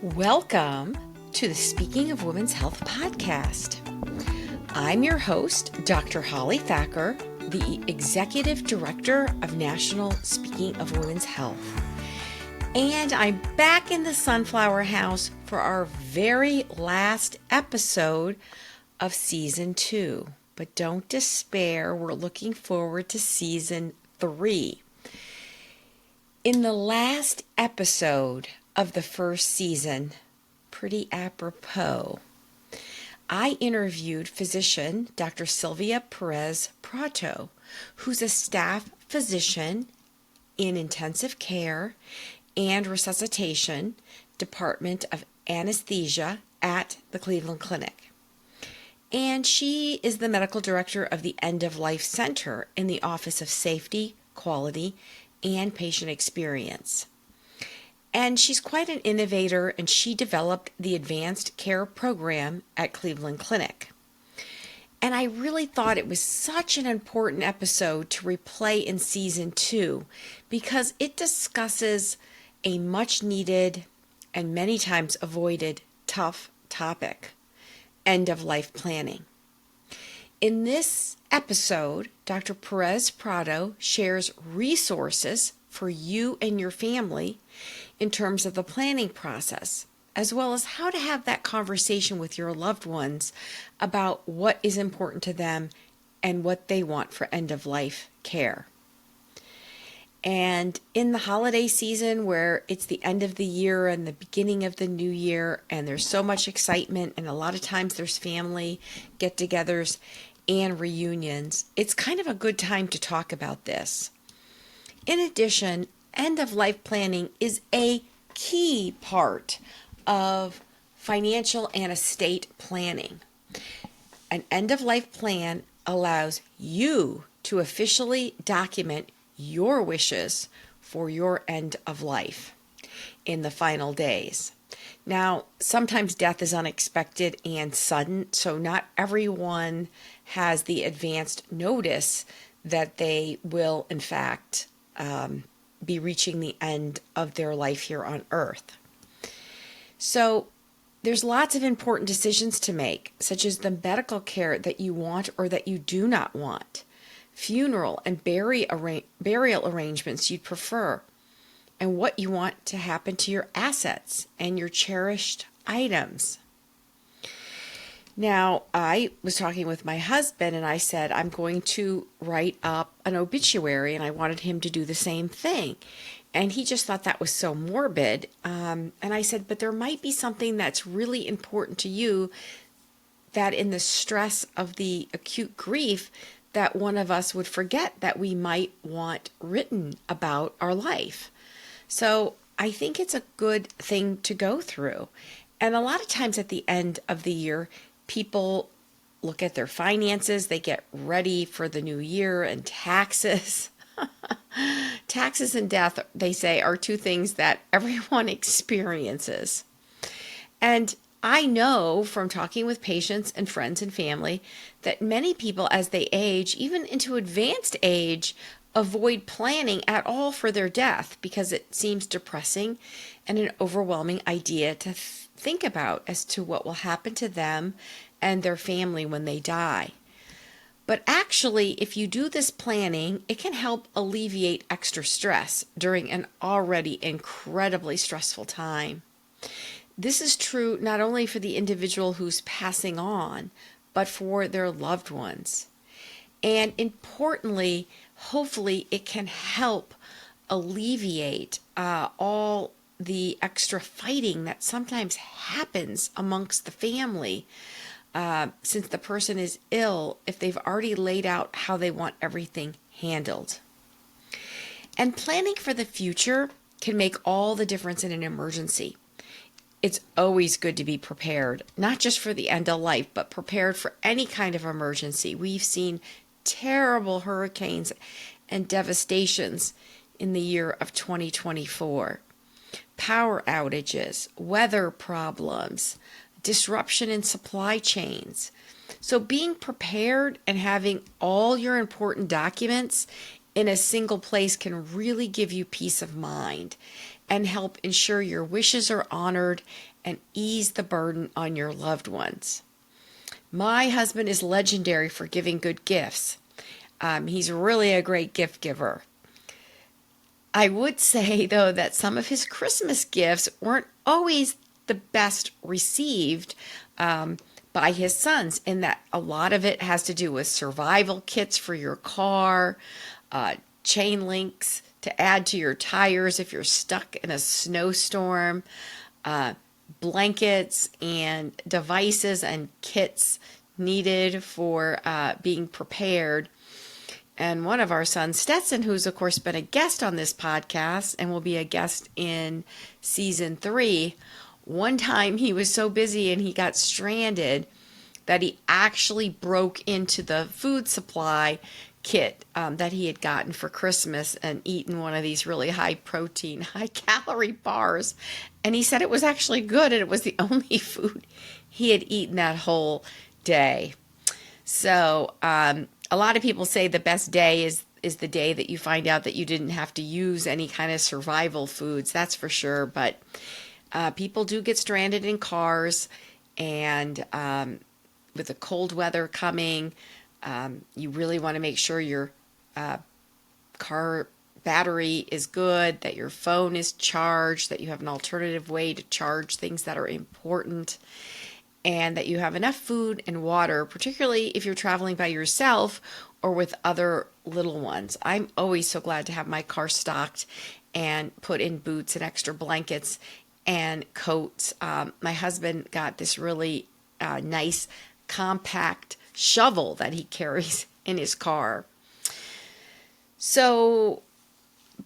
Welcome to the Speaking of Women's Health podcast. I'm your host, Dr. Holly Thacker, the Executive Director of National Speaking of Women's Health. And I'm back in the Sunflower House for our very last episode of Season 2. But don't despair, we're looking forward to Season 3. In the last episode of the first season, pretty apropos, I interviewed physician Dr. Silvia Perez-Protto, who's a staff physician in intensive care and resuscitation, Department of Anesthesia at the Cleveland Clinic. And she is the medical director of the End of Life Center in the Office of Safety, Quality, and Patient Experience. And she's quite an innovator, and she developed the Advanced Care Program at Cleveland Clinic. And I really thought it was such an important episode to replay in Season 2 because it discusses a much needed and many times avoided tough topic, end-of-life planning. In this episode, Dr. Perez-Protto shares resources for you and your family in terms of the planning process, as well as how to have that conversation with your loved ones about what is important to them and what they want for end-of-life care. And in the holiday season where it's the end of the year and the beginning of the new year, and there's so much excitement, and a lot of times there's family get-togethers and reunions, it's kind of a good time to talk about this. In addition, end-of-life planning is a key part of financial and estate planning. An end-of-life plan allows you to officially document your wishes for your end of life in the final days. Now, sometimes death is unexpected and sudden, so not everyone has the advanced notice that they will, in fact, be reaching the end of their life here on Earth. So there's lots of important decisions to make, such as the medical care that you want or that you do not want, funeral and burial arrangements you'd prefer, and what you want to happen to your assets and your cherished items. Now, I was talking with my husband and I said, I'm going to write up an obituary, and I wanted him to do the same thing. And he just thought that was so morbid. And I said, but there might be something that's really important to you that in the stress of the acute grief that one of us would forget that we might want written about our life. So I think it's a good thing to go through. And a lot of times at the end of the year, people look at their finances, they get ready for the new year, and taxes. Taxes and death, they say, are two things that everyone experiences. And I know from talking with patients and friends and family that many people, as they age, even into advanced age, avoid planning at all for their death because it seems depressing and an overwhelming idea to think about as to what will happen to them and their family when they die. But actually, if you do this planning, it can help alleviate extra stress during an already incredibly stressful time. This is true not only for the individual who's passing on, but for their loved ones. And importantly, hopefully it can help alleviate all the extra fighting that sometimes happens amongst the family since the person is ill, if they've already laid out how they want everything handled. And planning for the future can make all the difference in an emergency. It's always good to be prepared, not just for the end of life, but prepared for any kind of emergency. We've seen terrible hurricanes and devastations in the year of 2024. Power outages, weather problems, disruption in supply chains. So being prepared and having all your important documents in a single place can really give you peace of mind. and help ensure your wishes are honored and ease the burden on your loved ones. My husband is legendary for giving good gifts. He's really a great gift giver. I would say, though, that some of his Christmas gifts weren't always the best received by his sons, in that a lot of it has to do with survival kits for your car, chain links to add to your tires if you're stuck in a snowstorm, blankets and devices and kits needed for being prepared. And one of our sons, Stetson, who's of course been a guest on this podcast and will be a guest in season 3, one time he was so busy and he got stranded that he actually broke into the food supply kit that he had gotten for Christmas and eaten one of these really high protein, high calorie bars. And he said it was actually good, and it was the only food he had eaten that whole day. So a lot of people say the best day is the day that you find out that you didn't have to use any kind of survival foods, that's for sure. But people do get stranded in cars, and with the cold weather coming, you really want to make sure your car battery is good, that your phone is charged, that you have an alternative way to charge things that are important, and that you have enough food and water, particularly if you're traveling by yourself or with other little ones. I'm always so glad to have my car stocked and put in boots and extra blankets and coats. My husband got this really nice compact shovel that he carries in his car. So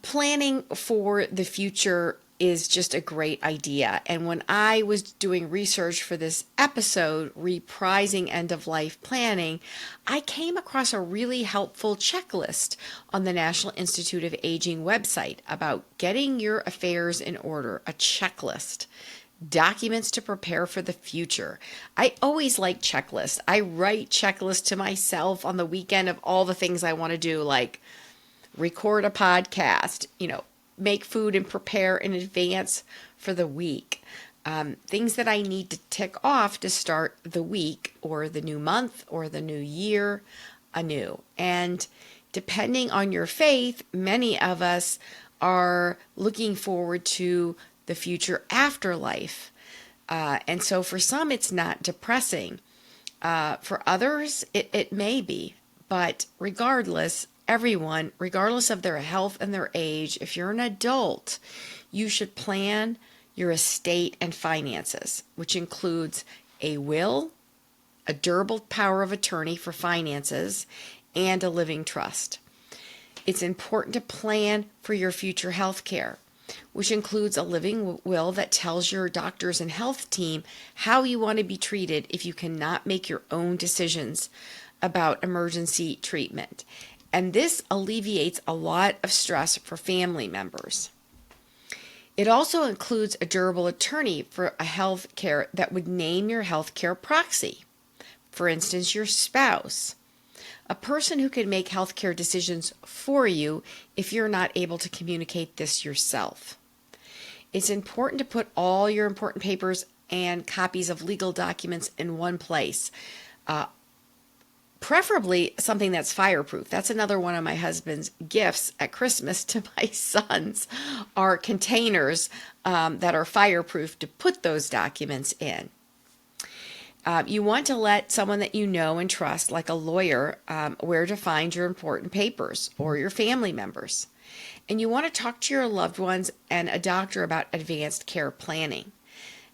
planning for the future is just a great idea. And when I was doing research for this episode, reprising end-of-life planning, I came across a really helpful checklist on the National Institute of Aging website about getting your affairs in order, a checklist. Documents to prepare for the future. I always like checklists. I write checklists to myself on the weekend of all the things I want to do, like record a podcast, make food and prepare in advance for the week. Things that I need to tick off to start the week or the new month or the new year anew. And depending on your faith, many of us are looking forward to the future afterlife. And so for some, it's not depressing. For others, it may be. But regardless, everyone, regardless of their health and their age, if you're an adult, you should plan your estate and finances, which includes a will, a durable power of attorney for finances, and a living trust. It's important to plan for your future health care, which includes a living will that tells your doctors and health team how you want to be treated if you cannot make your own decisions about emergency treatment. And this alleviates a lot of stress for family members. It also includes a durable attorney for a health care that would name your health care proxy. For instance, your spouse. A person who can make health care decisions for you if you're not able to communicate this yourself. It's important to put all your important papers and copies of legal documents in one place. Preferably something that's fireproof. That's another one of my husband's gifts at Christmas to my sons, are containers that are fireproof to put those documents in. You want to let someone that you know and trust, like a lawyer, where to find your important papers, or your family members. And you want to talk to your loved ones and a doctor about advanced care planning.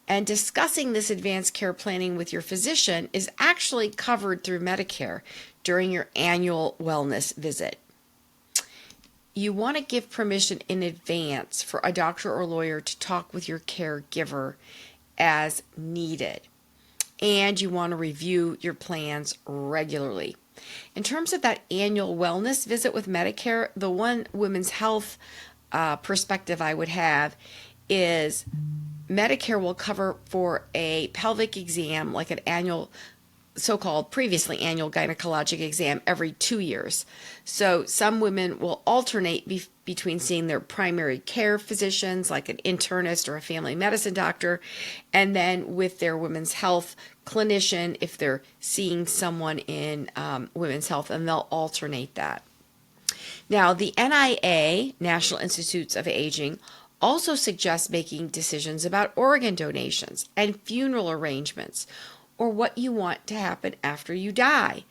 And discussing this advanced care planning with your physician is actually covered through Medicare during your annual wellness visit. You want to give permission in advance for a doctor or lawyer to talk with your caregiver as needed. And you want to review your plans regularly. In terms of that annual wellness visit with Medicare, the one women's health perspective I would have is Medicare will cover for a pelvic exam, like an annual so-called previously annual gynecologic exam every 2 years. So some women will alternate between seeing their primary care physicians, like an internist or a family medicine doctor, and then with their women's health clinician if they're seeing someone in women's health, and they'll alternate that. Now, the NIA, National Institutes of Aging, also suggests making decisions about organ donations and funeral arrangements, or what you want to happen after you die.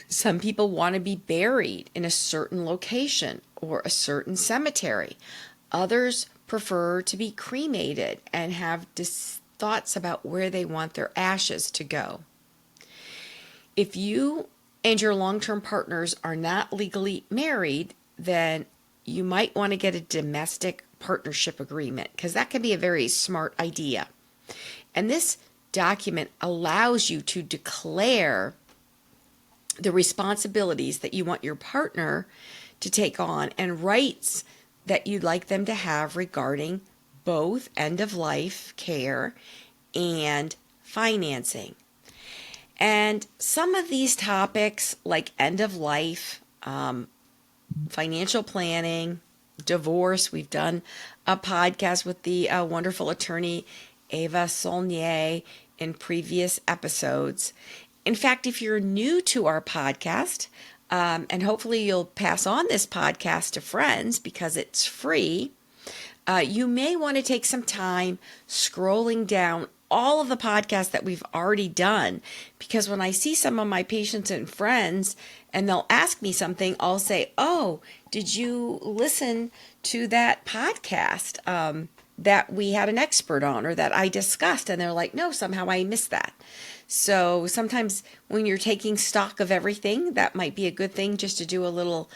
Some people want to be buried in a certain location or a certain cemetery. Others prefer to be cremated and have thoughts about where they want their ashes to go. If you and your long-term partners are not legally married, then you might want to get a domestic partnership agreement, because that can be a very smart idea. And this document allows you to declare the responsibilities that you want your partner to take on and rights that you'd like them to have regarding both end-of-life care and financing. And some of these topics, like end-of-life, financial planning, divorce, we've done a podcast with the wonderful attorney Eva Saulnier in previous episodes. In fact, if you're new to our podcast, and hopefully you'll pass on this podcast to friends because it's free, you may want to take some time scrolling down all of the podcasts that we've already done, because when I see some of my patients and friends and they'll ask me something, I'll say, oh, did you listen to that podcast that we had an expert on or that I discussed? And they're like, no, somehow I missed that. So sometimes when you're taking stock of everything, that might be a good thing just to do a little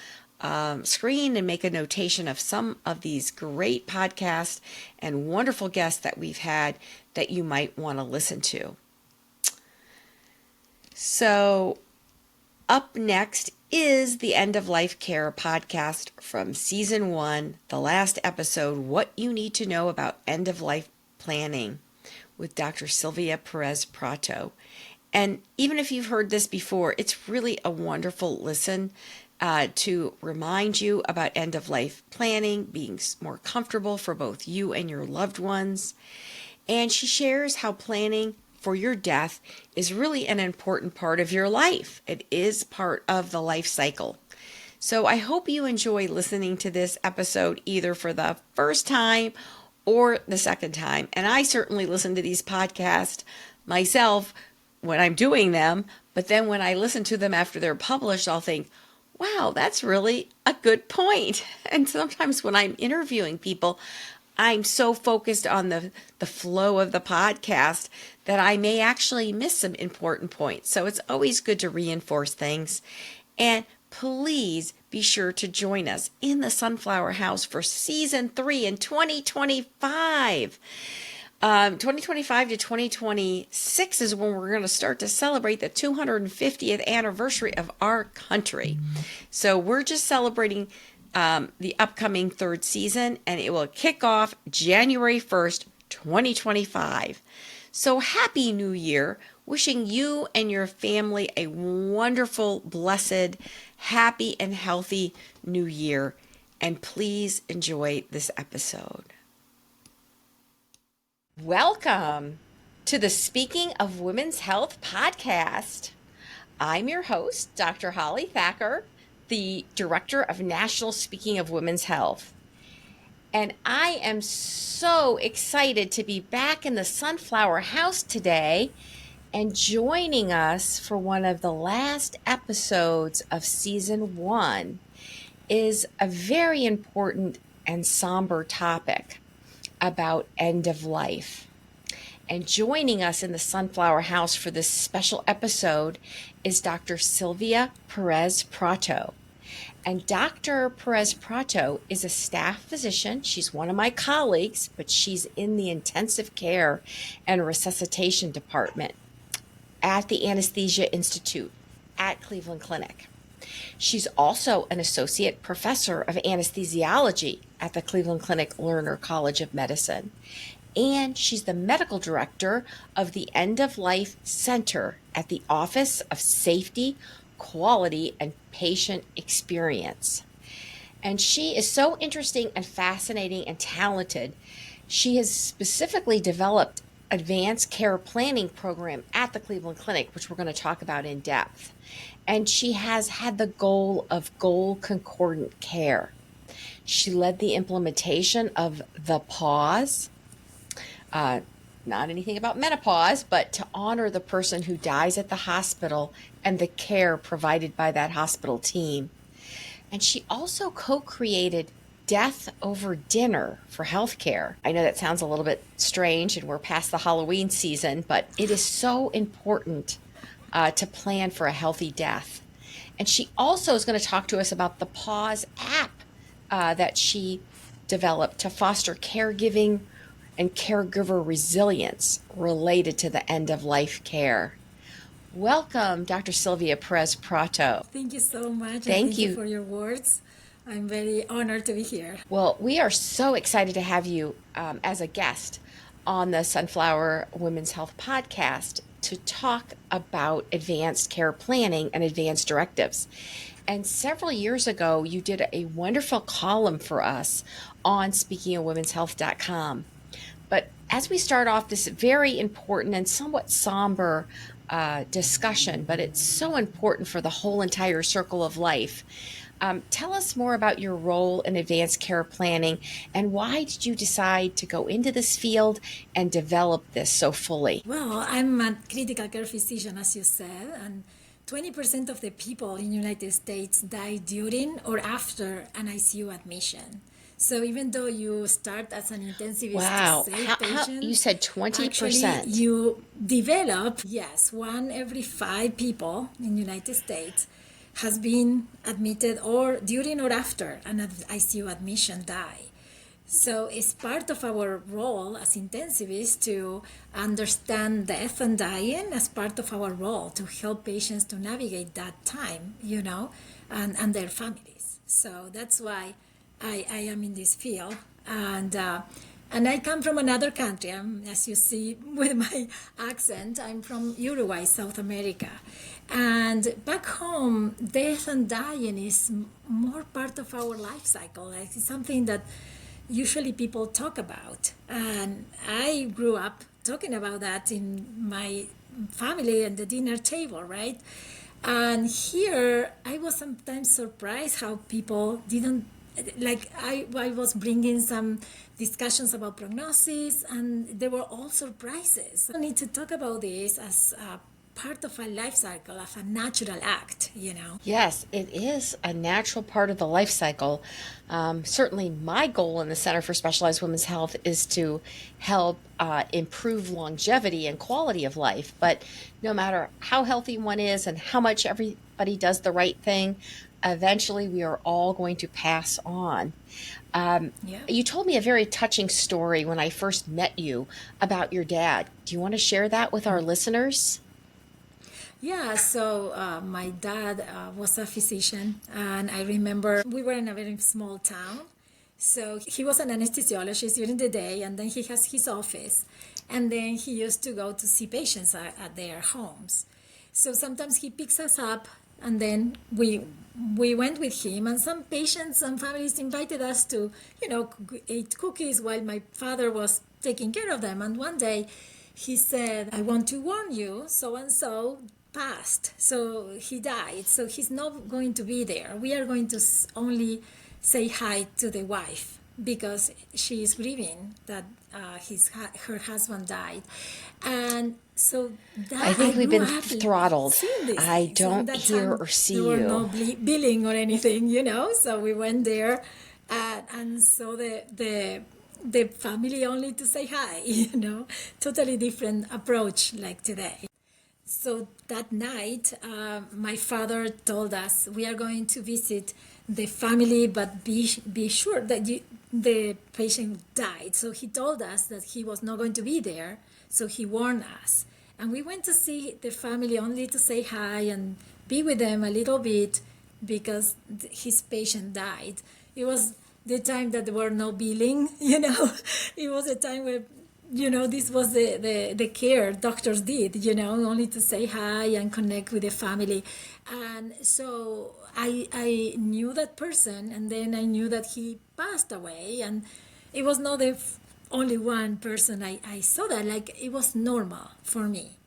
screen and make a notation of some of these great podcasts and wonderful guests that we've had that you might want to listen to. So up next is the End of Life Care podcast from season 1, the last episode, What You Need to Know About End of Life Planning, with Dr. Silvia Perez-Protto. And even if you've heard this before, it's really a wonderful listen to remind you about end-of-life planning, being more comfortable for both you and your loved ones. And she shares how planning for your death is really an important part of your life. It is part of the life cycle. So I hope you enjoy listening to this episode either for the first time or the second time. And I certainly listen to these podcasts myself when I'm doing them, but then when I listen to them after they're published, I'll think, wow, that's really a good point. And sometimes when I'm interviewing people, I'm so focused on the flow of the podcast that I may actually miss some important points. So it's always good to reinforce things. And please be sure to join us in the Sunflower House for season 3 in 2025. 2025 to 2026 is when we're going to start to celebrate the 250th anniversary of our country. So we're just celebrating the upcoming 3rd season, and it will kick off January 1st, 2025. So happy New Year. Wishing you and your family a wonderful, blessed, happy, and healthy New Year. And please enjoy this episode. Welcome to the Speaking of Women's Health podcast. I'm your host, Dr. Holly Thacker, the Director of National Speaking of Women's Health. And I am so excited to be back in the Sunflower House today and joining us for one of the last episodes of season 1 is a very important and somber topic about end of life. And joining us in the Sunflower House for this special episode is Dr. Silvia Perez-Protto. And Dr. Perez-Protto is a staff physician. She's one of my colleagues, but she's in the intensive care and resuscitation department at the Anesthesia Institute at Cleveland Clinic. She's also an associate professor of anesthesiology at the Cleveland Clinic Lerner College of Medicine. and she's the medical director of the End of Life Center at the Office of Safety, Quality, and Patient Experience. And she is so interesting and fascinating and talented. She has specifically developed advanced care planning program at the Cleveland Clinic, which we're going to talk about in depth. And she has had the goal of goal concordant care. She led the implementation of the pause, not anything about menopause, but to honor the person who dies at the hospital and the care provided by that hospital team. And she also co-created Death Over Dinner for healthcare. I know that sounds a little bit strange and we're past the Halloween season, but it is so important to plan for a healthy death. And she also is going to talk to us about the Pause app that she developed to foster caregiving and caregiver resilience related to the end of life care. Welcome, Dr. Silvia Perez-Protto. Thank you so much. Thank you for your words. I'm very honored to be here. Well, we are so excited to have you as a guest on the Sunflower Women's Health podcast to talk about advanced care planning and advanced directives. And several years ago, you did a wonderful column for us on speakingofwomenshealth.com. But as we start off this very important and somewhat somber discussion, but it's so important for the whole entire circle of life. Tell us more about your role in advanced care planning and why did you decide to go into this field and develop this so fully? Well, I'm a critical care physician, as you said, and 20% of the people in the United States die during or after an ICU admission. So even though you start as an intensivist to save patients, you said 20%. Actually, you develop, yes, 1 every 5 people in the United States has been admitted or during or after an ICU admission die. So it's part of our role as intensivists to understand death and dying as part of our role to help patients to navigate that time, and their families. So that's why I am in this field. And I come from another country. As you see with my accent, I'm from Uruguay, South America. And back home, death and dying is more part of our life cycle. It's something that usually people talk about. And I grew up talking about that in my family and the dinner table, right? And here, I was sometimes surprised how people didn't, I was bringing some discussions about prognosis, and there were all surprises. I need to talk about this as part of a life cycle, of a natural act, Yes, it is a natural part of the life cycle. Certainly my goal in the Center for Specialized Women's Health is to help improve longevity and quality of life. But no matter how healthy one is and how much everybody does the right thing, eventually we are all going to pass on. You told me a very touching story when I first met you about your dad. Do you want to share that with our listeners? Yeah, so my dad was a physician, and I remember we were in a very small town. So he was an anesthesiologist during the day, and then he has his office, and then he used to go to see patients at their homes. So sometimes he picks us up, and then we went with him, and some patients and families invited us to, eat cookies while my father was taking care of them. And one day he said, "I want to warn you, so-and-so passed, so he died, so he's not going to be there. We are going to only say hi to the wife because she is grieving that her husband died." And so that I think we've been throttled. I don't hear or see you. There were no billing or anything, So we went there, and so the family only to say hi, Totally different approach like today. So that night, my father told us, "We are going to visit the family, but be sure that the patient died." So he told us that he was not going to be there, so he warned us. And we went to see the family only to say hi and be with them a little bit because his patient died. It was the time that there were no billing, It was a time where this was the care doctors did, only to say hi and connect with the family. And so I knew that person, and then I knew that he passed away. And it was not the only one person I saw that. Like, it was normal for me.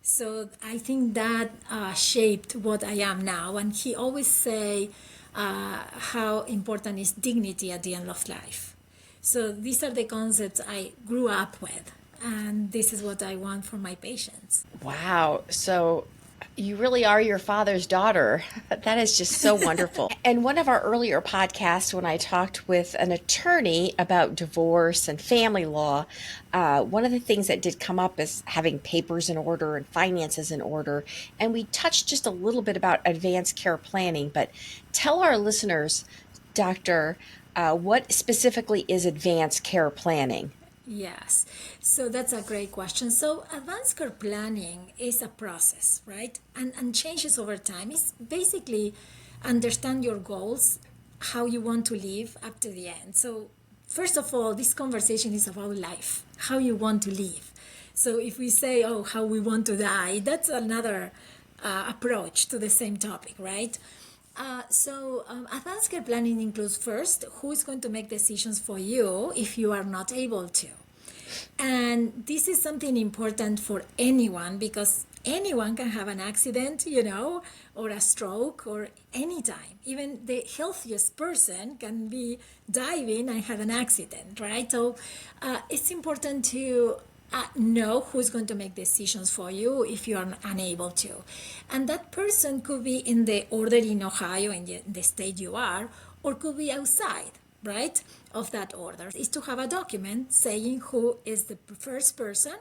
So I think that shaped what I am now. And he always say how important is dignity at the end of life. So these are the concepts I grew up with, and this is what I want for my patients. Wow. So you really are your father's daughter. That is just so wonderful. And one of our earlier podcasts, when I talked with an attorney about divorce and family law, one of the things that did come up is having papers in order and finances in order. And we touched just a little bit about advanced care planning, but tell our listeners, Doctor, what specifically is advanced care planning? Yes, so that's a great question. So advanced care planning is a process, right? And changes over time. It's basically understand your goals, how you want to live up to the end. So first of all, this conversation is about life, how you want to live. So if we say, oh, how we want to die, that's another approach to the same topic, right? Advanced care planning includes first who is going to make decisions for you if you are not able to. And this is something important for anyone because anyone can have an accident, or a stroke or anytime. Even the healthiest person can be diving and have an accident, right? So it's important to know who's going to make decisions for you if you are unable to. And that person could be in the order in Ohio, in the state you are, or could be outside, right, of that order. Is to have a document saying who is the first person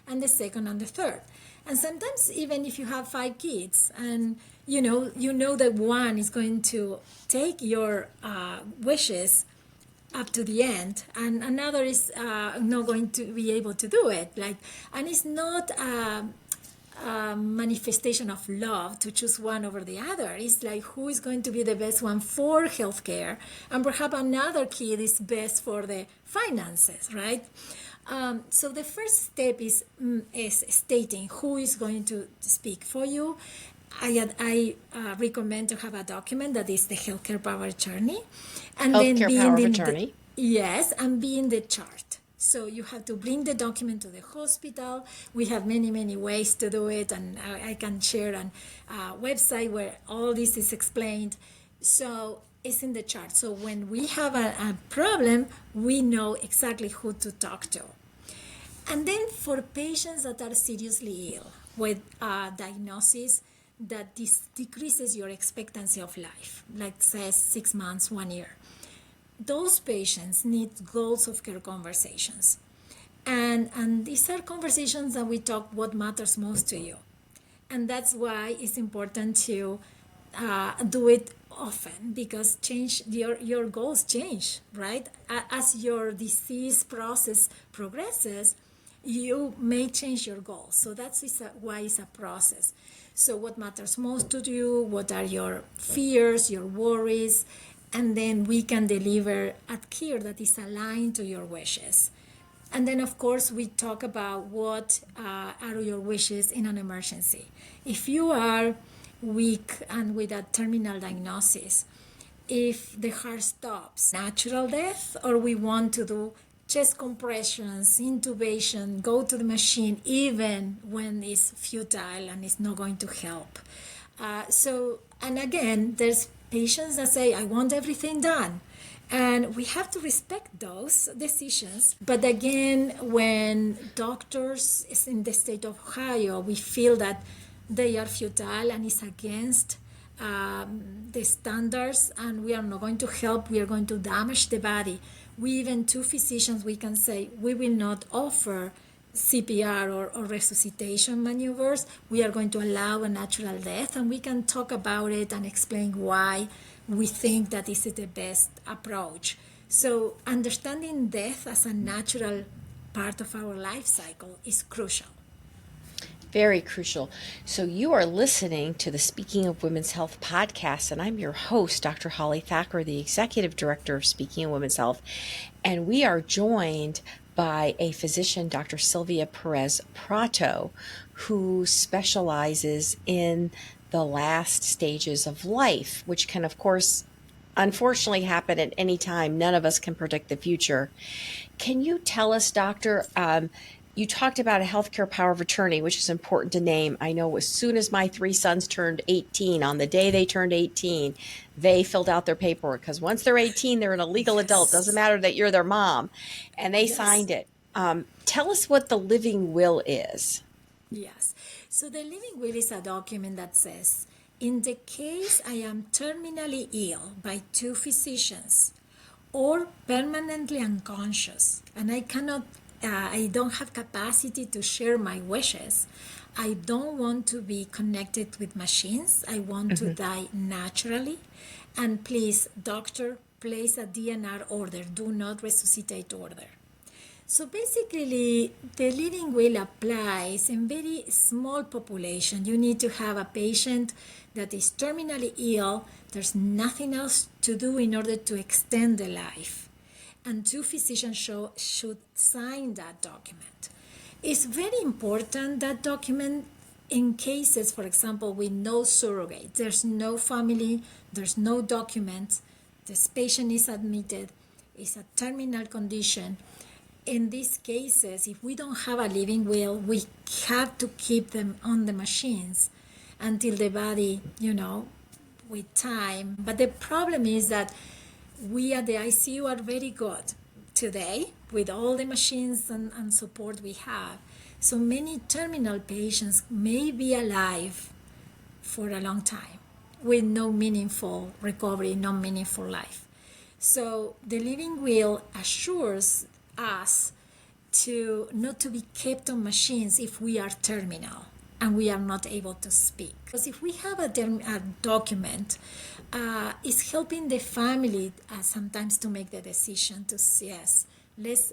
and the second and the third. And sometimes even if you have 5 kids and you know that one is going to take your wishes up to the end and another is not going to be able to do it, and it's not a manifestation of love to choose one over the other. It's like who is going to be the best one for healthcare, and perhaps another kid is best for the finances, right? So the first step is stating who is going to speak for you. I recommend to have a document that is the healthcare power of attorney, and then Healthcare being power of in attorney. yes, and be in the chart. So you have to bring the document to the hospital. We have many ways to do it, and I can share a website where all this is explained. So it's in the chart. So when we have a problem, we know exactly who to talk to. And then for patients that are seriously ill with a diagnosis that decreases your expectancy of life, like says 6 months, 1 year, those patients need goals of care conversations. And these are conversations that we talk what matters most to you. And that's why it's important to do it often, because your goals change, right? As your disease process progresses, you may change your goals. So that's why it's a process. So what matters most to you? What are your fears, your worries? And then we can deliver a care that is aligned to your wishes. And then, of course, we talk about what are your wishes in an emergency. If you are weak and with a terminal diagnosis, if the heart stops, natural death, or we want to do chest compressions, intubation, go to the machine, even when it's futile and it's not going to help. And again, there's patients that say, I want everything done. And we have to respect those decisions. But again, when doctors in the state of Ohio, we feel that they are futile and it's against the standards and we are not going to help, we are going to damage the body. We even, two physicians, we can say, we will not offer CPR or resuscitation maneuvers. We are going to allow a natural death, and we can talk about it and explain why we think that this is the best approach. So understanding death as a natural part of our life cycle is crucial. Very crucial. So, you are listening to the Speaking of Women's Health podcast, and I'm your host, Dr. Holly Thacker, the Executive Director of Speaking of Women's Health. And we are joined by a physician, Dr. Silvia Perez-Protto, who specializes in the last stages of life, which can, of course, unfortunately happen at any time. None of us can predict the future. Can you tell us, doctor, you talked about a healthcare power of attorney, which is important to name. I know as soon as my three sons turned 18, on the day they turned 18, they filled out their paperwork, because once they're 18, they're an illegal adult. Doesn't matter that you're their mom. And they signed it. Tell us what the living will is. Yes. So the living will is a document that says, in the case I am terminally ill by two physicians or permanently unconscious and I don't have capacity to share my wishes, I don't want to be connected with machines. I want to die naturally. And please, doctor, place a DNR order. Do not resuscitate order. So basically, the living will applies in very small population. You need to have a patient that is terminally ill. There's nothing else to do in order to extend the life. And two physicians should sign that document. It's very important, that document, in cases, for example, with no surrogate. There's no family, there's no documents. This patient is admitted, it's a terminal condition. In these cases, if we don't have a living will, we have to keep them on the machines until the body, with time. But the problem is that we at the ICU are very good today with all the machines and support we have. So many terminal patients may be alive for a long time with no meaningful recovery, no meaningful life. So the living will assures us to not to be kept on machines if we are terminal and we are not able to speak. Because if we have a document, it's helping the family sometimes to make the decision to yes, let's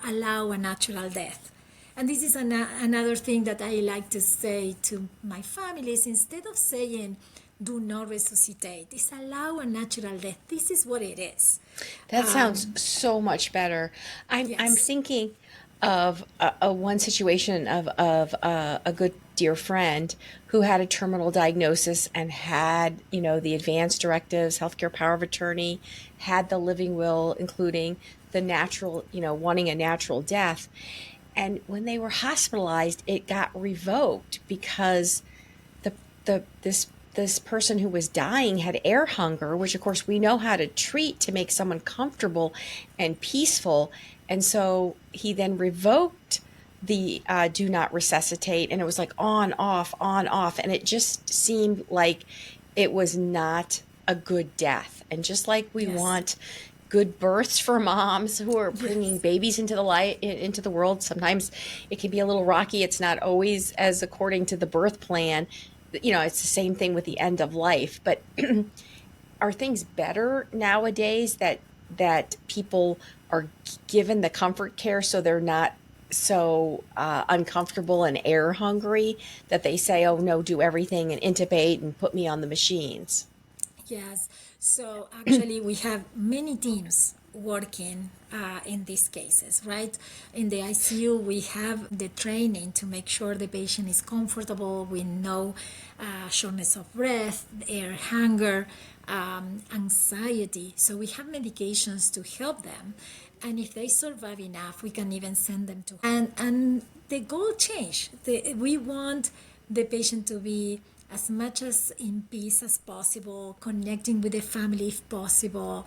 allow a natural death. And this is another thing that I like to say to my families, instead of saying do not resuscitate, it's allow a natural death. This is what it is. That sounds so much better. I'm thinking of one situation of a good dear friend who had a terminal diagnosis and had, the advance directives, healthcare power of attorney, had the living will, including the natural, wanting a natural death. And when they were hospitalized, it got revoked because this person who was dying had air hunger, which of course we know how to treat to make someone comfortable and peaceful. And so he then revoked the do not resuscitate, and it was like on, off, and it just seemed like it was not a good death. And just like we want good births for moms who are bringing babies into the world, sometimes it can be a little rocky. It's not always as according to the birth plan. It's the same thing with the end of life. But are things better nowadays that people are given the comfort care so they're not so uncomfortable and air hungry that they say, oh no, do everything and intubate and put me on the machines? Yes. So actually we have many teams working in these cases, right? In the ICU, we have the training to make sure the patient is comfortable with no shortness of breath, air hunger, anxiety. So we have medications to help them. And if they survive enough, we can even send them to. And the goal change. We want the patient to be as much as in peace as possible, connecting with the family if possible.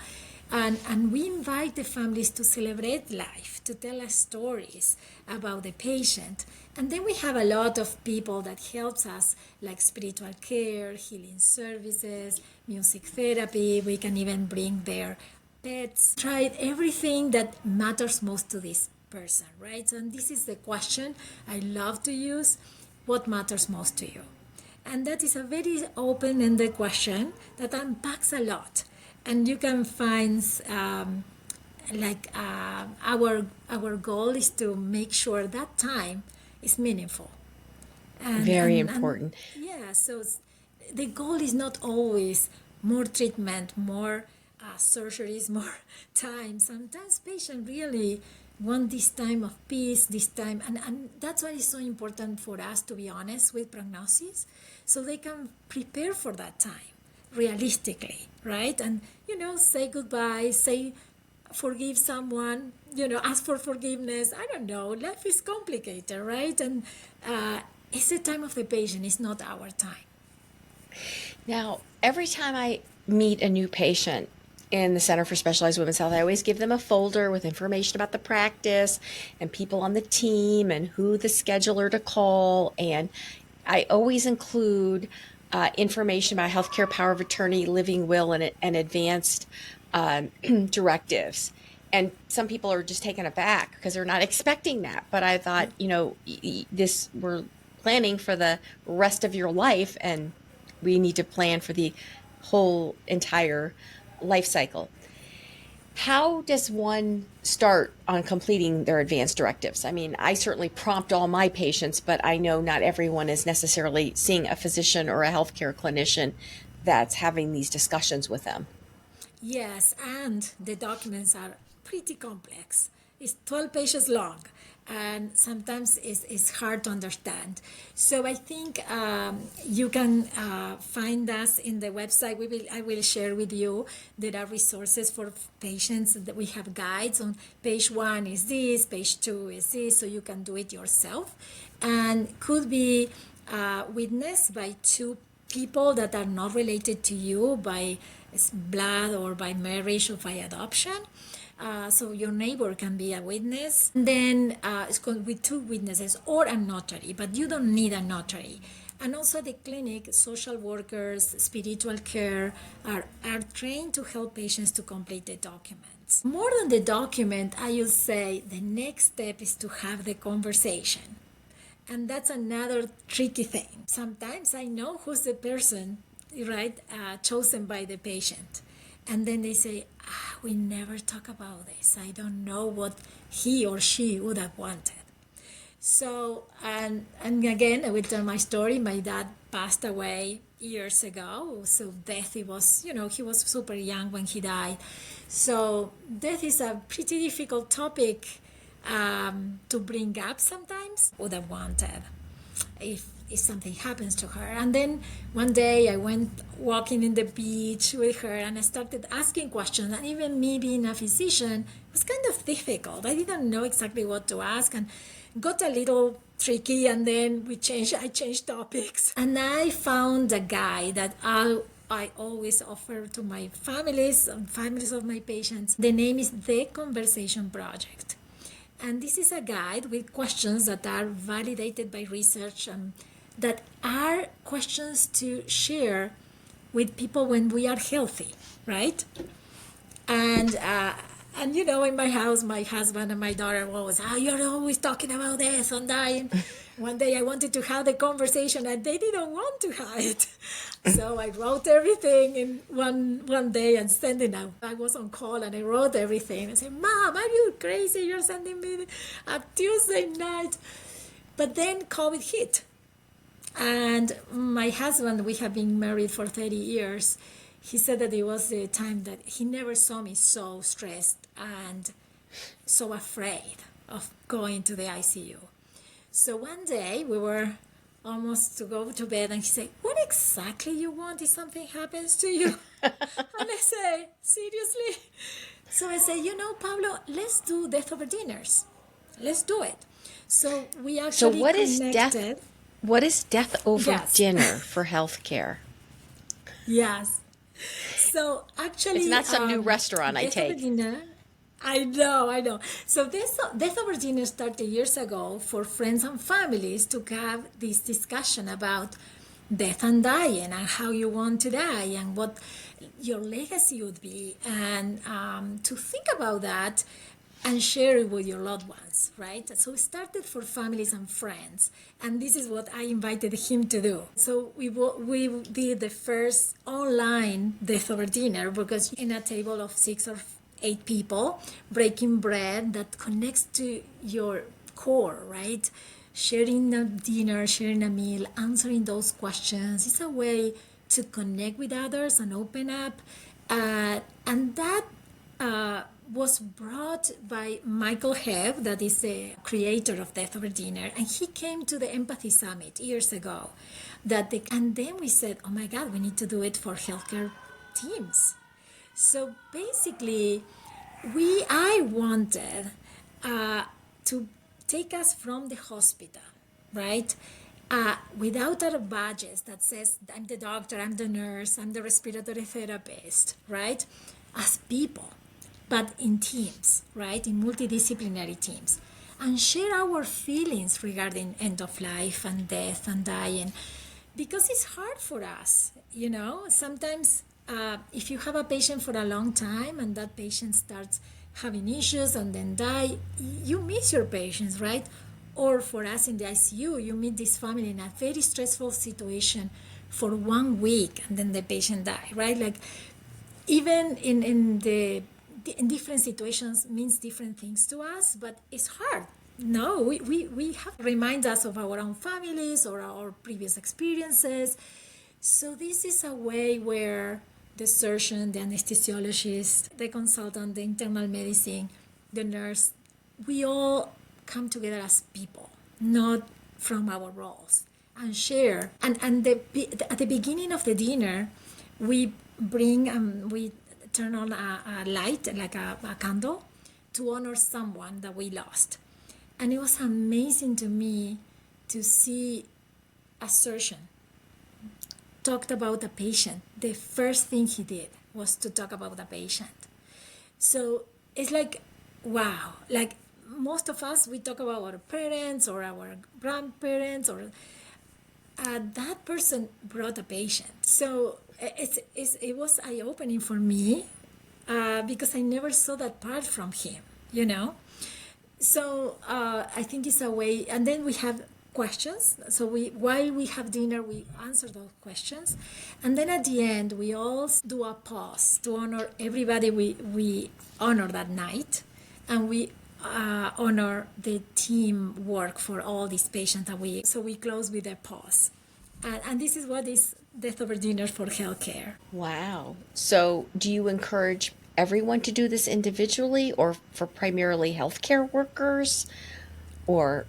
And we invite the families to celebrate life, to tell us stories about the patient. And then we have a lot of people that helps us, like spiritual care, healing services, music therapy. We can even bring their pets. Tried everything that matters most to this person, right? And this is the question I love to use. What matters most to you? And that is a very open-ended question that unpacks a lot. And you can find, our goal is to make sure that time is meaningful. Very And important. yeah, so the goal is not always more treatment, more surgeries, more time. Sometimes patients really want this time of peace, this time, and that's why it's so important for us to be honest with prognosis, so they can prepare for that time realistically, right? And say goodbye, say forgive someone, ask for forgiveness. I don't know. Life is complicated, right? And it's the time of the patient, it's not our time. Now, every time I meet a new patient in the Center for Specialized Women's Health, I always give them a folder with information about the practice and people on the team and who the scheduler to call. And I always include information about healthcare power of attorney, living will, and advanced directives. And some people are just taken aback because they're not expecting that. But I thought, this we're planning for the rest of your life, and we need to plan for the whole entire life cycle. How does one start on completing their advanced directives? I mean, I certainly prompt all my patients, but I know not everyone is necessarily seeing a physician or a healthcare clinician that's having these discussions with them. Yes, and the documents are pretty complex. It's 12 pages long, and sometimes it's hard to understand. So I think you can find us in the website. I will share with you. There are resources for patients that we have guides on. Page 1 is this, page 2 is this, so you can do it yourself. And could be witnessed by two people that are not related to you by blood or by marriage or by adoption. So your neighbor can be a witness. And then it's called with two witnesses or a notary, but you don't need a notary. And also the clinic, social workers, spiritual care are trained to help patients to complete the documents. More than the document, I would say the next step is to have the conversation. And that's another tricky thing. Sometimes I know who's the person, right, chosen by the patient. And then they say, we never talk about this. I don't know what he or she would have wanted. So, and again, I will tell my story. My dad passed away years ago. So death, he was super young when he died. So death is a pretty difficult topic to bring up sometimes. Would have wanted if something happens to her. And then one day I went walking in the beach with her and I started asking questions. And even me being a physician, it was kind of difficult. I didn't know exactly what to ask and got a little tricky. And then I changed topics. And I found a guy that I always offer to my families and families of my patients. The name is The Conversation Project. And this is a guide with questions that are validated by research that are questions to share with people when we are healthy, right? And in my house, my husband and my daughter were always, you're always talking about death and dying. One day I wanted to have the conversation and they didn't want to have it. So I wrote everything in one day and sent it out. I was on call and I wrote everything. I said, Mom, are you crazy? You're sending me a Tuesday night. But then COVID hit. And my husband, we have been married for 30 years. He said that it was the time that he never saw me so stressed and so afraid of going to the ICU. So one day we were almost to go to bed and he said, what exactly you want if something happens to you? And I say, seriously? So I say, Pablo, let's do death over dinners. Let's do it. So we So actually what is connected. death? What is death over Yes. dinner for healthcare? Yes. So actually, It's not some new restaurant I Death Over take. Dinner. I know. So Death Over Dinner started years ago for friends and families to have this discussion about death and dying and how you want to die and what your legacy would be, and to think about that and share it with your loved ones, right? So it started for families and friends, and this is what I invited him to do. So we did the first online death over dinner, because in a table of 6 or 8 people, breaking bread that connects to your core, right? sharing a dinner, sharing a meal, answering those questions. It's a way to connect with others and open up. And that was brought by Michael Hebb, that is the creator of Death Over Dinner, and he came to the Empathy Summit years ago. And then we said, oh my God, we need to do it for healthcare teams. So basically, I wanted to take us from the hospital, right? Without our badges that says, I'm the doctor, I'm the nurse, I'm the respiratory therapist, right? As people, but in teams, right? In multidisciplinary teams. And share our feelings regarding end of life and death and dying. Because it's hard for us, Sometimes if you have a patient for a long time and that patient starts having issues and then die, you miss your patients, right? Or for us in the ICU, you meet this family in a very stressful situation for 1 week and then the patient die, right? Like even in different situations means different things to us, but it's hard. No, we have to remind us of our own families or our previous experiences. So this is a way where the surgeon, the anesthesiologist, the consultant, the internal medicine, the nurse, we all come together as people, not from our roles, and share. And at the beginning of the dinner, we turn on a light, like a candle, to honor someone that we lost. And it was amazing to me to see a surgeon talked about a patient. The first thing he did was to talk about the patient. So it's like, wow, like most of us, we talk about our parents or our grandparents, or that person brought a patient. So it was eye-opening for me because I never saw that part from him. So I think it's a way, and then we have questions. So while we have dinner, we answer those questions, and then at the end we all do a pause to honor everybody we honor that night, and we honor the team work for all these patients So we close with a pause, and this is what is Death Over Dinner for healthcare. Wow. So do you encourage everyone to do this individually, or for primarily healthcare workers, or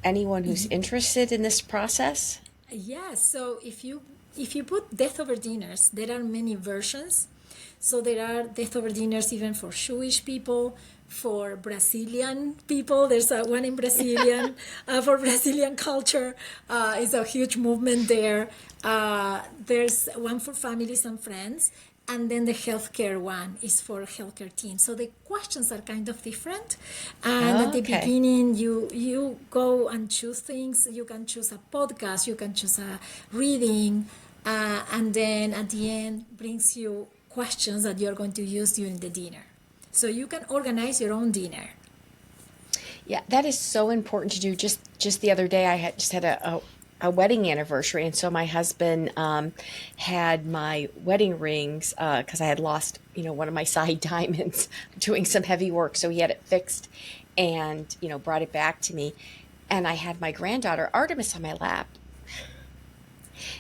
anyone who's interested in this process? Yes. So if you put Death Over Dinners, there are many versions. So there are Death Over Dinners even for Jewish people, for Brazilian people. There's one in Brazilian for Brazilian culture. It's a huge movement there. There's one for families and friends. And then the healthcare one is for healthcare teams. So the questions are kind of different. And at the beginning, you go and choose things. You can choose a podcast, you can choose a reading, and then at the end brings you questions that you're going to use during the dinner. So you can organize your own dinner. Yeah, that is so important to do. Just the other day, I had a wedding anniversary, and so my husband had my wedding rings because I had lost one of my side diamonds doing some heavy work, so he had it fixed and brought it back to me, and I had my granddaughter Artemis on my lap,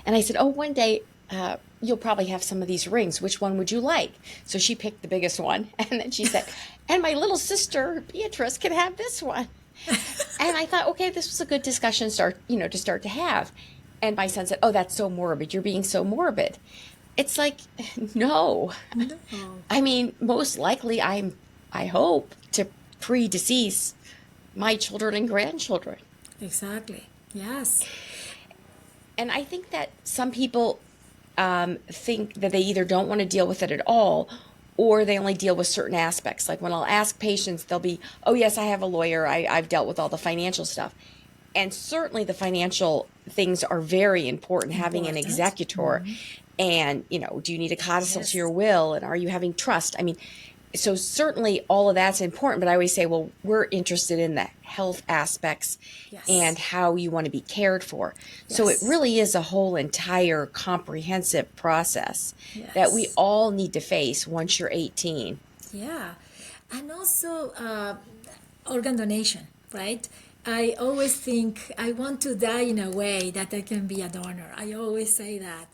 and I said, oh, one day you'll probably have some of these rings, which one would you like? So she picked the biggest one, and then she said, and my little sister Beatrice can have this one. And I thought, okay, this was a good discussion to start to have. And my son said, oh, that's so morbid. You're being so morbid. It's like, no. I mean, most likely I hope to predecease my children and grandchildren. Exactly. Yes. And I think that some people think that they either don't want to deal with it at all, or they only deal with certain aspects. Like when I'll ask patients, they'll be, oh, yes, I have a lawyer. I've dealt with all the financial stuff. And certainly the financial things are very important, having an executor. Mm-hmm. And, do you need a codicil to your will? And are you having trust? I mean, so certainly all of that's important. But I always say, well, we're interested in the health aspects and how you want to be cared for. Yes. So it really is a whole entire comprehensive process that we all need to face once you're 18. Yeah. And also organ donation, right? I always think I want to die in a way that I can be a donor. I always say that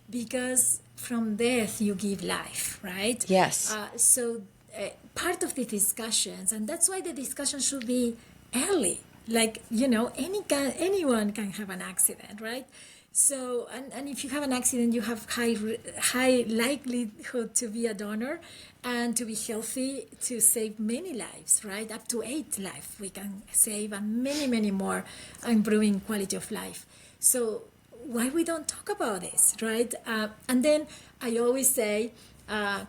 because from death you give life, right? Yes. So part of the discussions, and that's why the discussion should be early. Like, anyone can have an accident, right? So, and if you have an accident, you have high likelihood to be a donor and to be healthy, to save many lives, right? Up to 8 lives we can save, and many more, improving quality of life. So why we don't talk about this, right? And then I always say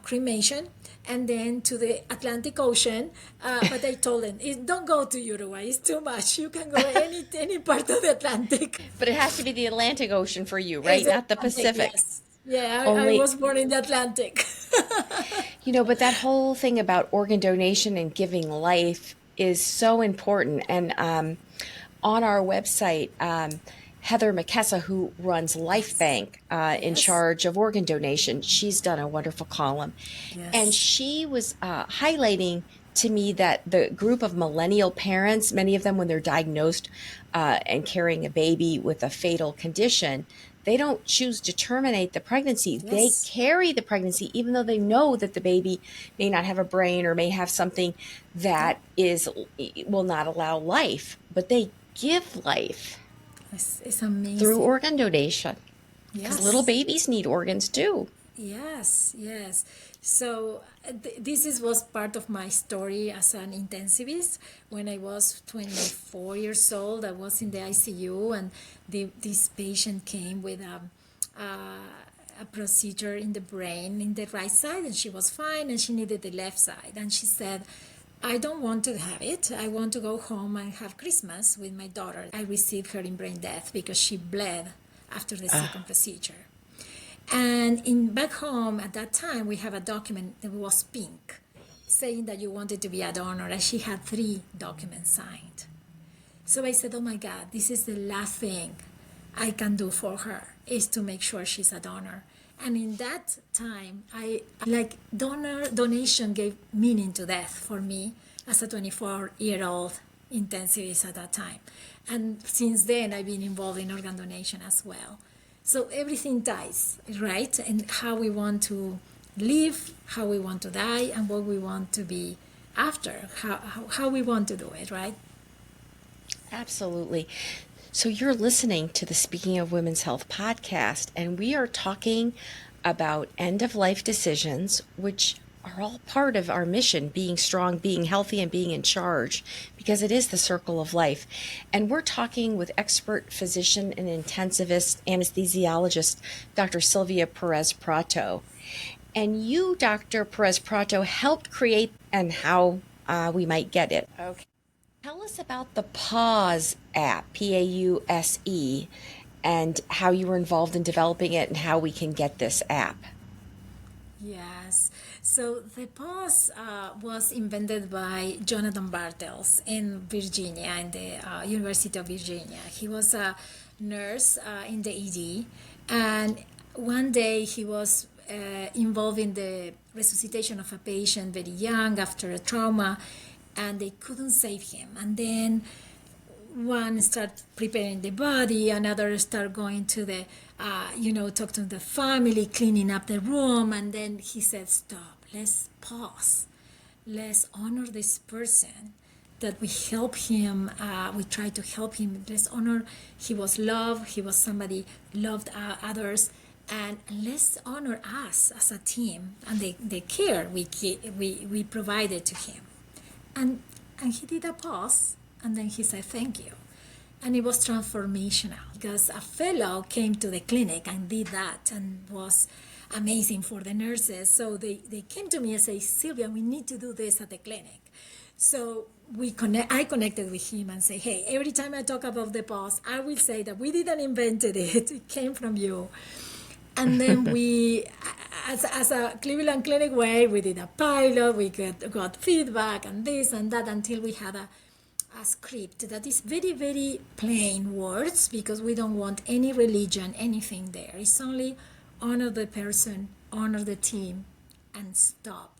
cremation, and then to the Atlantic Ocean. But I told them, don't go to Uruguay. It's too much. You can go any part of the Atlantic. But it has to be the Atlantic Ocean for you, right? It's Not the Atlantic, Pacific. yes. Yeah, I Only, was born in the Atlantic. but that whole thing about organ donation and giving life is so important. And on our website, Heather McKessa, who runs Life Bank, in Yes. charge of organ donation, she's done a wonderful column. And Yes. she was highlighting to me that the group of millennial parents, many of them when they're diagnosed and carrying a baby with a fatal condition, they don't choose to terminate the pregnancy. They Yes. carry the pregnancy, even though they know that the baby may not have a brain or may have something that will not allow life, but they give life It's through amazing. organ donation because little Yes. babies need organs too. Yes. So this was part of my story as an intensivist. When I was 24 years old, I was in the ICU, and this patient came with a procedure in the brain in the right side, and she was fine, and she needed the left side. And she said, I don't want to have it. I want to go home and have Christmas with my daughter. I received her in brain death because she bled after the second procedure. And in back home at that time, we have a document that was pink, saying that you wanted to be a donor, and she had 3 documents signed. So I said, oh my God, this is the last thing I can do for her, is to make sure she's a donor. And in that time, donation gave meaning to death for me as a 24-year-old intensivist at that time. And since then, I've been involved in organ donation as well. So everything ties, right? And how we want to live, how we want to die, and what we want to be after, how we want to do it, right? Absolutely. So you're listening to the Speaking of Women's Health podcast, and we are talking about end-of-life decisions, which are all part of our mission, being strong, being healthy, and being in charge, because it is the circle of life. And we're talking with expert physician and intensivist anesthesiologist, Dr. Silvia Perez-Protto. And you, Dr. Perez-Protto, helped create and how we might get it. Okay. Tell us about the Pause app, Pause, and how you were involved in developing it and how we can get this app. Yes. So the pause was invented by Jonathan Bartels in Virginia, in the University of Virginia. He was a nurse in the ED, and one day he was involved in the resuscitation of a patient very young after a trauma, and they couldn't save him. And then one start preparing the body, another start going to the talk to the family, cleaning up the room, and then he said, stop, let's pause, let's honor this person, that we help him, we try to help him, let's honor, he was loved, he was somebody loved others, and let's honor us as a team and the care we provided to him. And he did a pause, and then he said, thank you. And it was transformational because a fellow came to the clinic and did that, and was amazing for the nurses. So they came to me and said, Silvia, we need to do this at the clinic. So I connected with him and say, hey, every time I talk about the pause, I will say that we didn't invent it. It came from you. And then we, as a Cleveland Clinic way, we did a pilot, we got feedback and this and that until we had a script that is very, very plain words, because we don't want any religion, anything there. It's only honor the person, honor the team, and stop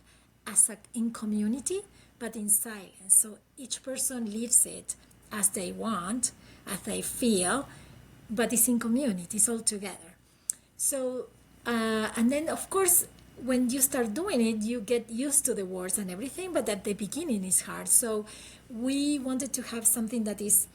in community, but in silence. So each person lives it as they want, as they feel, but it's in community, it's all together. So, and then of course, when you start doing it, you get used to the words and everything, but at the beginning it's hard. So, we wanted to have something that is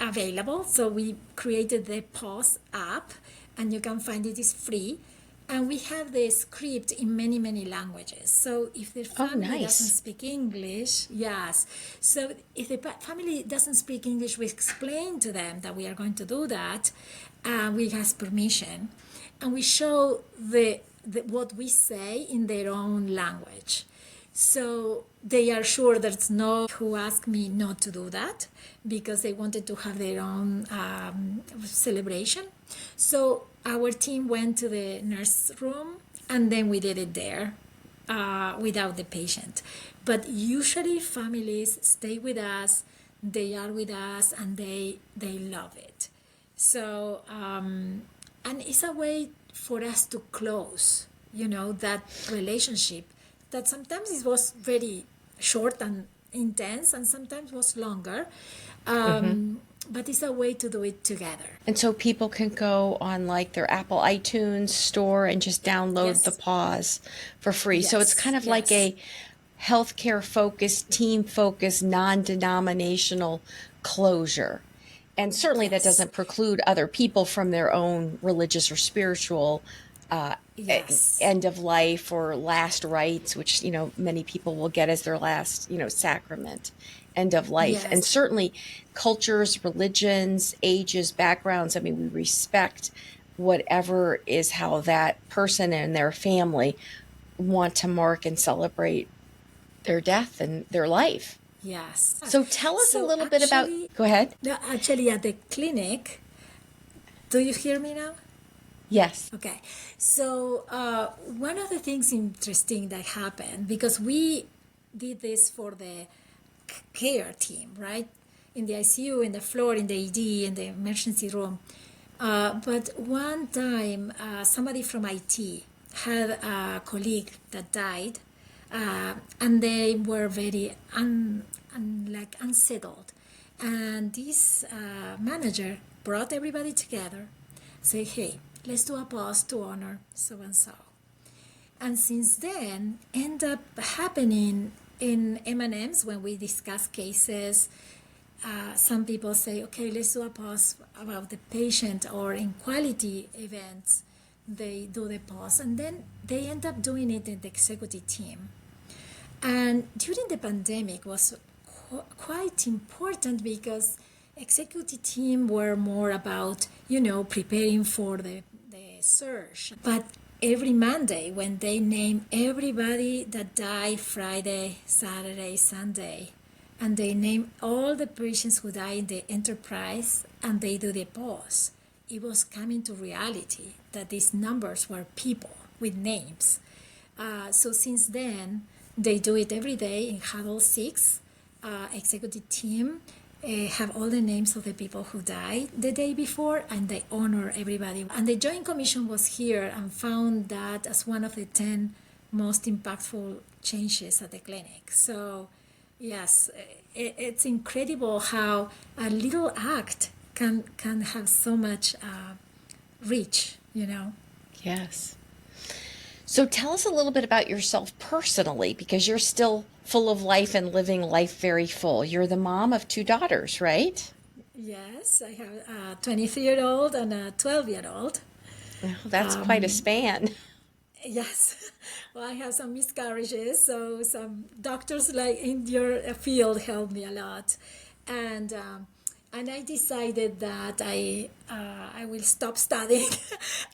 available. So, we created the Pause app, and you can find it is free. And we have the script in many, many languages. So if the Oh, family doesn't nice. speak English, yes. So if the family doesn't speak English, we explain to them that we are going to do that. We ask permission, and we show the what we say in their own language. So they are sure there's no who asked me not to do that because they wanted to have their own celebration. So our team went to the nurse room, and then we did it there without the patient. But usually families stay with us, they are with us, and they love it. So and it's a way for us to close, that relationship that sometimes it was very short and intense, and sometimes was longer. But it's a way to do it together. And so people can go on like their Apple iTunes store and just download the Yes, pause for free. So it's yes, kind of like yes, a healthcare focused, team focused, non denominational closure. And certainly that yes, doesn't preclude other people from their own religious or spiritual uh, yes, end of life or last rites, which, many people will get as their last, sacrament, end of life. And yes, certainly cultures, religions, ages, backgrounds. I mean, we respect whatever is how that person and their family want to mark and celebrate their death and their life. yes. So tell us a So little bit about, actually, go ahead. no, actually at the clinic, do you hear me now? Yes. Okay. So one of the things interesting that happened, because we did this for the care team, right? In the ICU, in the floor, in the ED, in the emergency room. But one time, somebody from IT had a colleague that died, and they were very like unsettled. And this manager brought everybody together, say, "Hey, let's do a pause to honor so and so." And since then, end up happening in M&Ms when we discuss cases. Some people say, okay, let's do a pause about the patient, or in quality events, they do the pause. And then they end up doing it in the executive team. And during the pandemic was quite important because executive team were more about, preparing for the surge. But every Monday when they name everybody that died Friday, Saturday, Sunday, and they name all the patients who died in the enterprise, and they do the pause, it was coming to reality that these numbers were people with names. So since then, they do it every day in Huddle 6. Executive team have all the names of the people who died the day before, and they honor everybody. And the Joint Commission was here and found that as one of the 10 most impactful changes at the clinic. So, yes, it's incredible how a little act can have so much reach. Yes. So tell us a little bit about yourself personally, because you're still full of life and living life very full. You're the mom of two daughters, right? Yes, I have a 23-year-old and a 12-year-old. Well, that's quite a span. Yes, well, I have some miscarriages, so some doctors like in your field helped me a lot, and and I decided that I will stop studying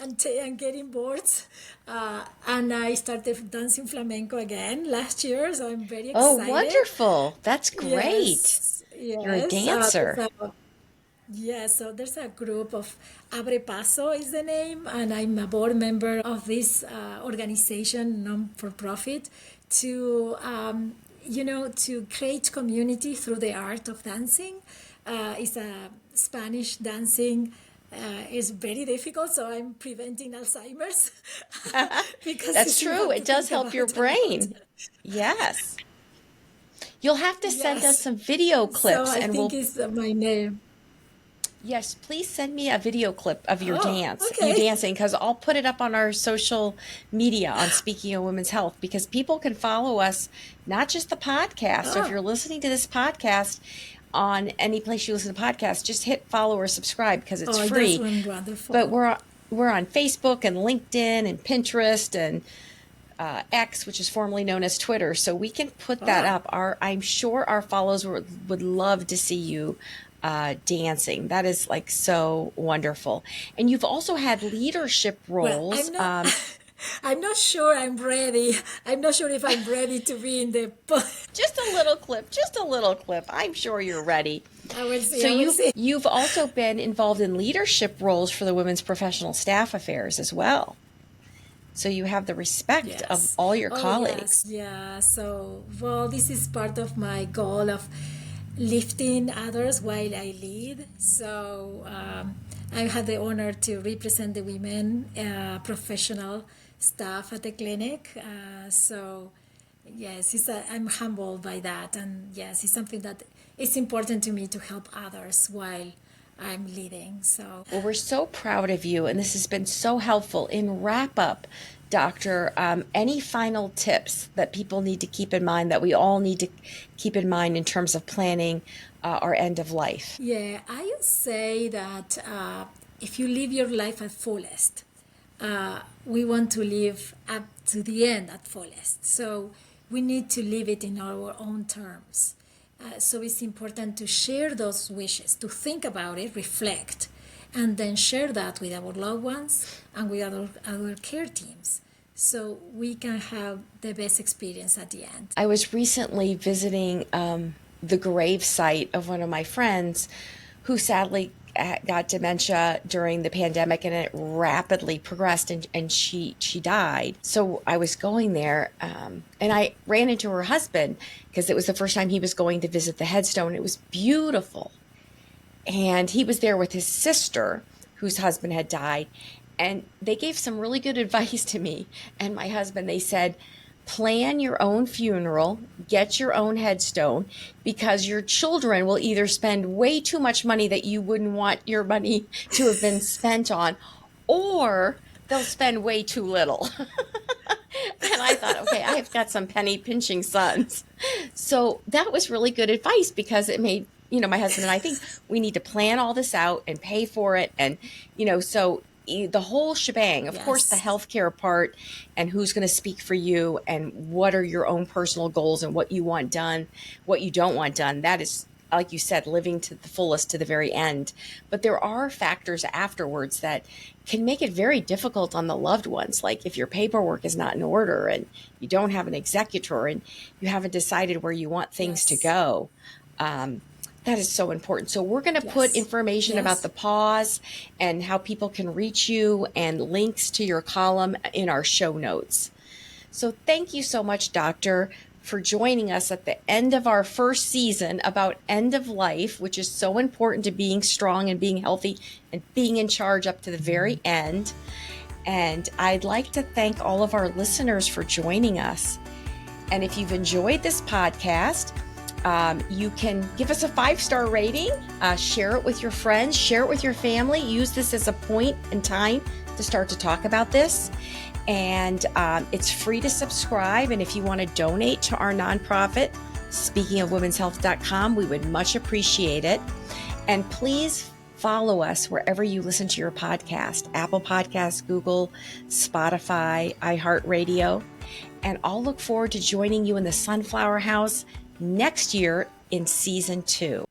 and getting bored, and I started dancing flamenco again last year, so I'm very Oh, excited. wonderful. That's great. Yes, You're a yes. dancer. Yeah, so there's a group of Abre Paso is the name, and I'm a board member of this organization, non-for-profit, to to create community through the art of dancing. It's a Spanish dancing. Is very difficult, so I'm preventing Alzheimer's because That's you true. have It to does think help about your it a lot. brain. Yes. You'll have to send us Yes. some video So clips I and think we'll, it's my name. yes, please send me a video clip of your Oh, dance, you okay. dancing, because I'll put it up on our social media on Speaking of Women's Health, because people can follow us, not just the podcast. So if Oh, you're listening to this podcast on any place you listen to podcasts, just hit follow or subscribe because it's oh, that's free. one But wonderful. we're on Facebook and LinkedIn and Pinterest and X, which is formerly known as Twitter. So we can put that Oh, up. I'm sure our followers would love to see you dancing. That is like so wonderful. And you've also had leadership well, roles. I'm not. I'm not sure I'm ready. I'm not sure if I'm ready to be in the. Just a little clip, just a little clip. I'm sure you're ready. I will see. So I will see. you've also been involved in leadership roles for the Women's Professional Staff Affairs as well. So you have the respect of Yes. all your Oh, yes. colleagues. Yeah. So, well, this is part of my goal of lifting others while I lead. So, I had the honor to represent the women professional staff at the clinic. So, yes, I'm humbled by that. And yes, it's something that it's important to me to help others while I'm leading. So, Well, we're so proud of you, and this has been so helpful. In wrap up, Doctor, any final tips that people need to keep in mind, that we all need to keep in mind in terms of planning our end of life? yeah, I would say that if you live your life at fullest, we want to live up to the end at fullest. So we need to live it in our own terms. So it's important to share those wishes, to think about it, reflect, and then share that with our loved ones and with our care teams so we can have the best experience at the end. I was recently visiting the grave site of one of my friends who sadly got dementia during the pandemic, and it rapidly progressed, and she died. So I was going there, and I ran into her husband because it was the first time he was going to visit the headstone. It was beautiful. And he was there with his sister, whose husband had died. And they gave some really good advice to me and my husband. They said, plan your own funeral, get your own headstone, because your children will either spend way too much money that you wouldn't want your money to have been spent on, or they'll spend way too little. And I thought, okay, I've got some penny pinching sons. So that was really good advice, because it made, my husband and I think we need to plan all this out and pay for it. And, so the whole shebang, of course, the Yes. healthcare part and who's going to speak for you and what are your own personal goals and what you want done, what you don't want done. That is, like you said, living to the fullest to the very end. But there are factors afterwards that can make it very difficult on the loved ones. Like if your paperwork is not in order and you don't have an executor and you haven't decided where you want things to Yes. go. That is so important. So we're going to put Yes. information about Yes. the pause and how people can reach you and links to your column in our show notes. So thank you so much, Doctor, for joining us at the end of our first season about end of life, which is so important to being strong and being healthy and being in charge up to the very end. And I'd like to thank all of our listeners for joining us. And if you've enjoyed this podcast, you can give us a 5-star rating, share it with your friends, share it with your family. Use this as a point in time to start to talk about this. And it's free to subscribe. And if you want to donate to our nonprofit, speakingofwomenshealth.com, we would much appreciate it. And please follow us wherever you listen to your podcast, Apple Podcasts, Google, Spotify, iHeartRadio. And I'll look forward to joining you in the Sunflower House next year in season 2.